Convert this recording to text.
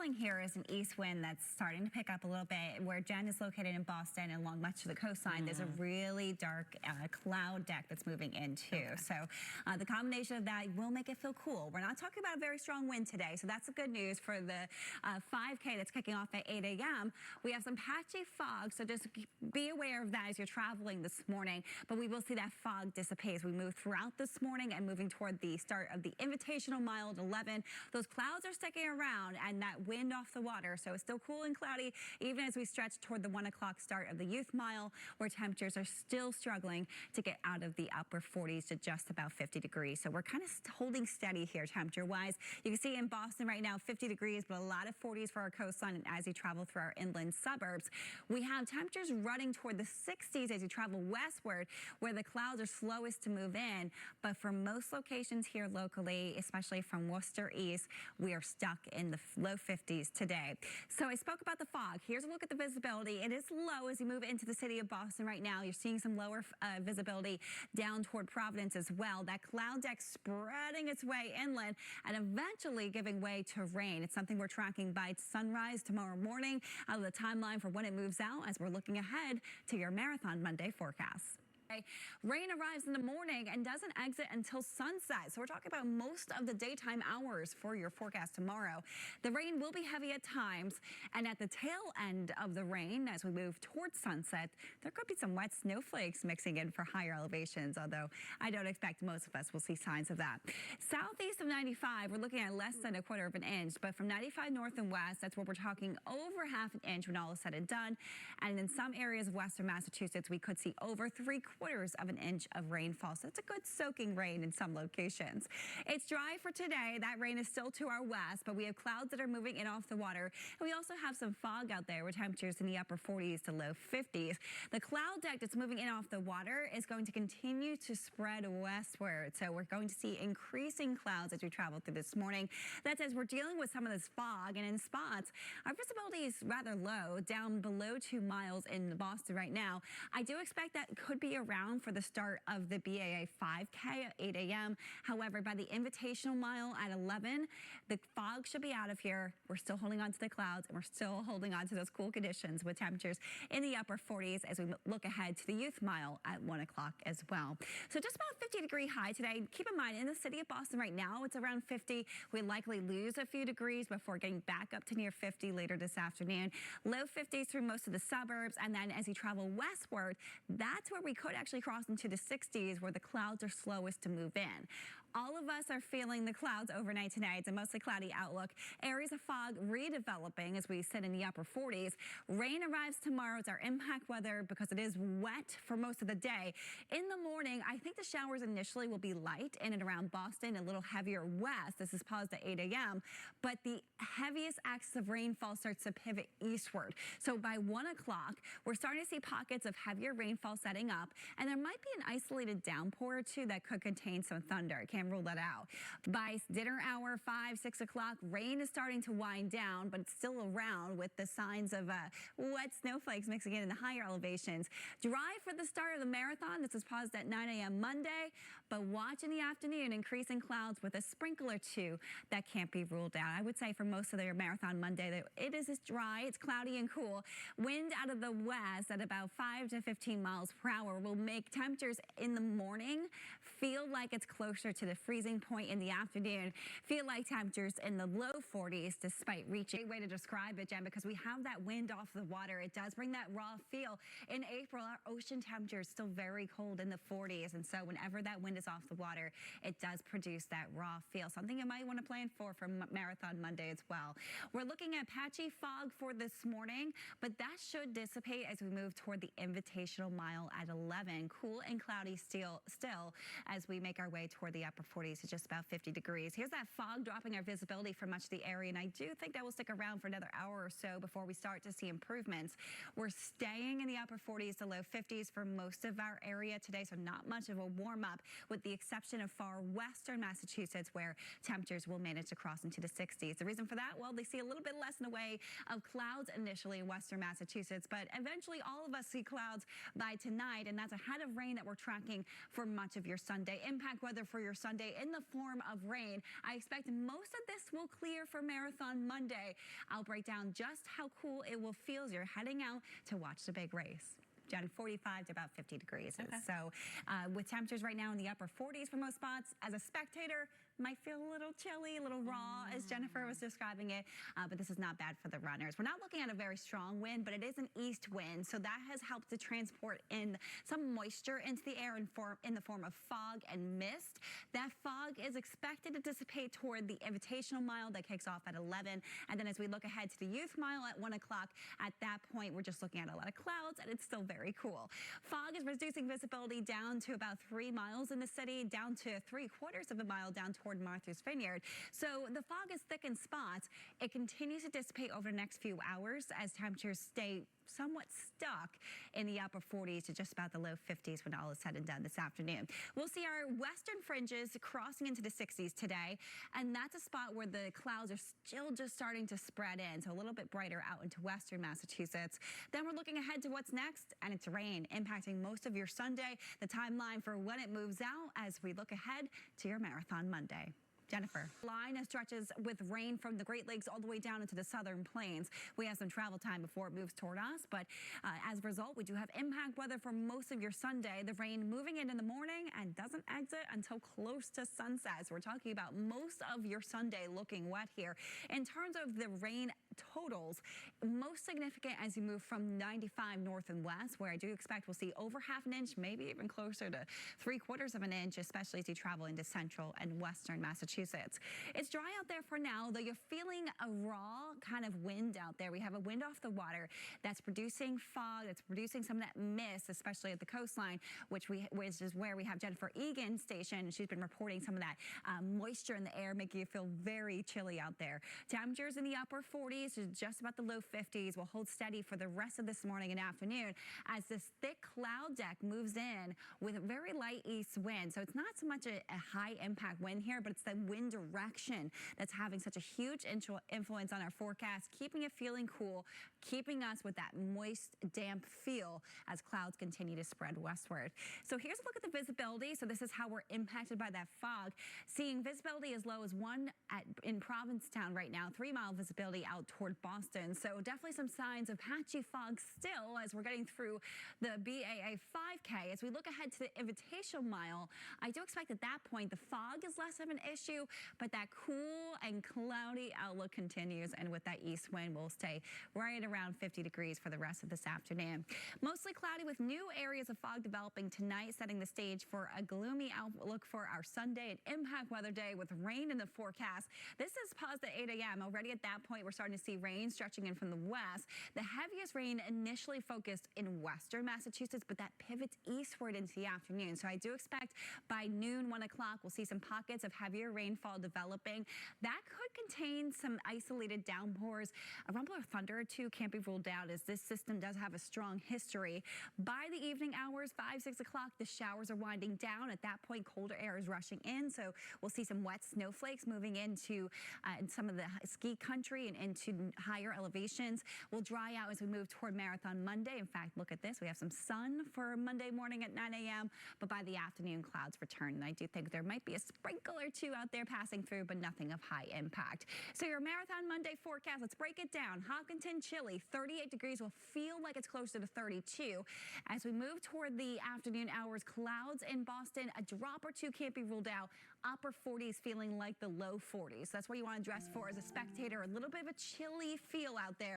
feeling here is an east wind that's starting to pick up a little bit. Where Jen is located in Boston and along much of the coastline, there's a really dark cloud deck that's moving in too. Okay. So the combination of that will make it feel cool. We're not talking about a very strong wind today, so that's the good news for the 5K that's kicking off at 8 a.m. We have some patchy fog, so just be aware of that as you're traveling this morning. But we will see that fog dissipate as we move throughout this morning and moving toward the start of the Invitational Mile at 11. Those clouds are sticking around and that wind off the water, so it's still cool and cloudy even as we stretch toward the 1 o'clock start of the Youth Mile, where temperatures are still struggling to get out of the upper 40s to just about 50 degrees. So we're kind of holding steady here temperature-wise. You can see in Boston right now 50 degrees, but a lot of 40s for our coastline and as you travel through our inland suburbs. We have temperatures running toward the 60s as you travel westward, where the clouds are slowest to move in. But for most locations here locally, especially from Worcester east, we are stuck in the low 50s today. So I spoke about the fog. Here's a look at the visibility. It is low as you move into the city of Boston right now. You're seeing some lower visibility down toward Providence as well. That cloud deck spreading its way inland and eventually giving way to rain. It's something we're tracking by sunrise tomorrow morning out of the timeline for when it moves out as we're looking ahead to your Marathon Monday forecast. Rain arrives in the morning and doesn't exit until sunset. So we're talking about most of the daytime hours for your forecast tomorrow. The rain will be heavy at times, and at the tail end of the rain, as we move towards sunset, there could be some wet snowflakes mixing in for higher elevations, although I don't expect most of us will see signs of that. Southeast of 95, we're looking at less than 1/4 of an inch, but from 95 north and west, that's where we're talking over 1/2 an inch when all is said and done. And in some areas of western Massachusetts, we could see over 3/4 of an inch of rainfall. So it's a good soaking rain in some locations. It's dry for today. That rain is still to our west, but we have clouds that are moving in off the water. And we also have some fog out there with temperatures in the upper 40s to low 50s. The cloud deck that's moving in off the water is going to continue to spread westward. So we're going to see increasing clouds as we travel through this morning. That's as we're dealing with some of this fog, and in spots, our visibility is rather low, down below 2 miles in Boston right now. I do expect that could be around for the start of the BAA 5K at 8 a.m. However, by the Invitational Mile at 11, the fog should be out of here. We're still holding on to the clouds, and we're still holding on to those cool conditions with temperatures in the upper 40s as we look ahead to the Youth Mile at 1 o'clock as well. So just about 50-degree high today. Keep in mind, in the city of Boston right now, it's around 50. We likely lose a few degrees before getting back up to near 50 later this afternoon. Low 50s through most of the suburbs, and then as you travel westward, that's where we could actually cross into the 60s, where the clouds are slowest to move in. All of us are feeling the clouds overnight tonight. It's a mostly cloudy outlook. Areas of fog redeveloping as we sit in the upper 40s. Rain arrives tomorrow. It's our impact weather because it is wet for most of the day. In the morning, I think the showers initially will be light in and around Boston, a little heavier west. This is paused at 8 a.m. But the heaviest axis of rainfall starts to pivot eastward. So by 1 o'clock, we're starting to see pockets of heavier rainfall setting up, and there might be an isolated downpour or two that could contain some thunder. Can't rule that out. By dinner hour, 5, 6 o'clock, rain is starting to wind down, but it's still around with the signs of wet snowflakes mixing in the higher elevations. Dry for the start of the marathon. This is paused at 9 a.m. Monday, but watch in the afternoon increasing clouds with a sprinkle or two that can't be ruled out. I would say for most of their marathon Monday that it is dry, it's cloudy and cool. Wind out of the west at about 5 to 15 miles per hour will make temperatures in the morning feel like it's closer to the freezing point in the afternoon. Feel like temperatures in the low 40s despite reaching. A way to describe it, Jen, because we have that wind off the water. It does bring that raw feel. In April, our ocean temperature is still very cold in the 40s, and so whenever that wind is off the water, it does produce that raw feel. Something you might want to plan for Marathon Monday as well. We're looking at patchy fog for this morning, but that should dissipate as we move toward the Invitational Mile at 11. Cool and cloudy still as we make our way toward the upper 40s to just about 50 degrees. Here's that fog dropping our visibility for much of the area, and I do think that will stick around for another hour or so before we start to see improvements. We're staying in the upper 40s to low 50s for most of our area today, so not much of a warm-up with the exception of far western Massachusetts, where temperatures will manage to cross into the 60s. The reason for that, well, they see a little bit less in the way of clouds initially in western Massachusetts, but eventually all of us see clouds by tonight, and that's ahead of rain that we're tracking for much of your Sunday. Impact weather for your Sunday in the form of rain. I expect most of this will clear for Marathon Monday. I'll break down just how cool it will feel as you're heading out to watch the big race. Jen, 45 to about 50 degrees. Okay. So with temperatures right now in the upper 40s for most spots, as a spectator, might feel a little chilly, a little raw, as Jennifer was describing it, but this is not bad for the runners. We're not looking at a very strong wind, but it is an east wind, so that has helped to transport in some moisture into the air in the form of fog and mist. That fog is expected to dissipate toward the Invitational Mile that kicks off at 11, and then as we look ahead to the Youth Mile at 1 o'clock, at that point, we're just looking at a lot of clouds, and it's still very cool. Fog is reducing visibility down to about 3 miles in the city, down to 3/4 of a mile down toward Martha's Vineyard. So the fog is thick in spots. It continues to dissipate over the next few hours as temperatures stay somewhat stuck in the upper 40s to just about the low 50s when all is said and done this afternoon. We'll see our western fringes crossing into the 60s today, and that's a spot where the clouds are still just starting to spread in, so a little bit brighter out into western Massachusetts. Then we're looking ahead to what's next, and it's rain impacting most of your Sunday. The timeline for when it moves out as we look ahead to your Marathon Monday. Jennifer. Line stretches with rain from the Great Lakes all the way down into the southern plains. We have some travel time before it moves toward us, but as a result, we do have impact weather for most of your Sunday. The rain moving in the morning and doesn't exit until close to sunset. So we're talking about most of your Sunday looking wet here. In terms of the rain totals, most significant as you move from 95 north and west, where I do expect we'll see over ½ an inch, maybe even closer to 3/4 of an inch, especially as you travel into central and western Massachusetts. It's dry out there for now, though you're feeling a raw kind of wind out there. We have a wind off the water that's producing fog, that's producing some of that mist, especially at the coastline, which is where we have Jennifer Egan stationed. She's been reporting some of that moisture in the air, making you feel very chilly out there. Temperatures in the upper 40s to just about the low 50s will hold steady for the rest of this morning and afternoon as this thick cloud deck moves in with a very light east wind. So it's not so much a high impact wind here, but it's the wind direction that's having such a huge influence on our forecast, keeping it feeling cool, keeping us with that moist, damp feel as clouds continue to spread westward. So here's a look at the visibility. So this is how we're impacted by that fog. Seeing visibility as low as 1 in Provincetown right now, 3-mile visibility out toward Boston. So definitely some signs of patchy fog still as we're getting through the BAA 5K. As we look ahead to the Invitational Mile, I do expect at that point the fog is less of an issue, but that cool and cloudy outlook continues, and with that east wind, we'll stay right around 50 degrees for the rest of this afternoon. Mostly cloudy with new areas of fog developing tonight, setting the stage for a gloomy outlook for our Sunday, an impact weather day with rain in the forecast. This is paused at 8 a.m. Already at that point, we're starting to see rain stretching in from the west. The heaviest rain initially focused in western Massachusetts, but that pivots eastward into the afternoon. So I do expect by noon, 1 o'clock, we'll see some pockets of heavier rainfall developing. That could contain some isolated downpours. A rumble or thunder or two can't be ruled out as this system does have a strong history. By the evening hours, 5, 6 o'clock, the showers are winding down. At that point, colder air is rushing in, so we'll see some wet snowflakes moving into some of the ski country and into higher elevations. We'll dry out as we move toward Marathon Monday. In fact, look at this. We have some sun for Monday morning at 9 a.m., but by the afternoon, clouds return. And I do think there might be a sprinkle or two out there passing through, but nothing of high impact. So your Marathon Monday forecast, let's break it down. Hopkinton, chilly, 38 degrees will feel like it's closer to 32. As we move toward the afternoon hours, clouds in Boston, a drop or two can't be ruled out. Upper 40s feeling like the low 40s. That's what you want to dress for as a spectator. A little bit of a chilly feel out there.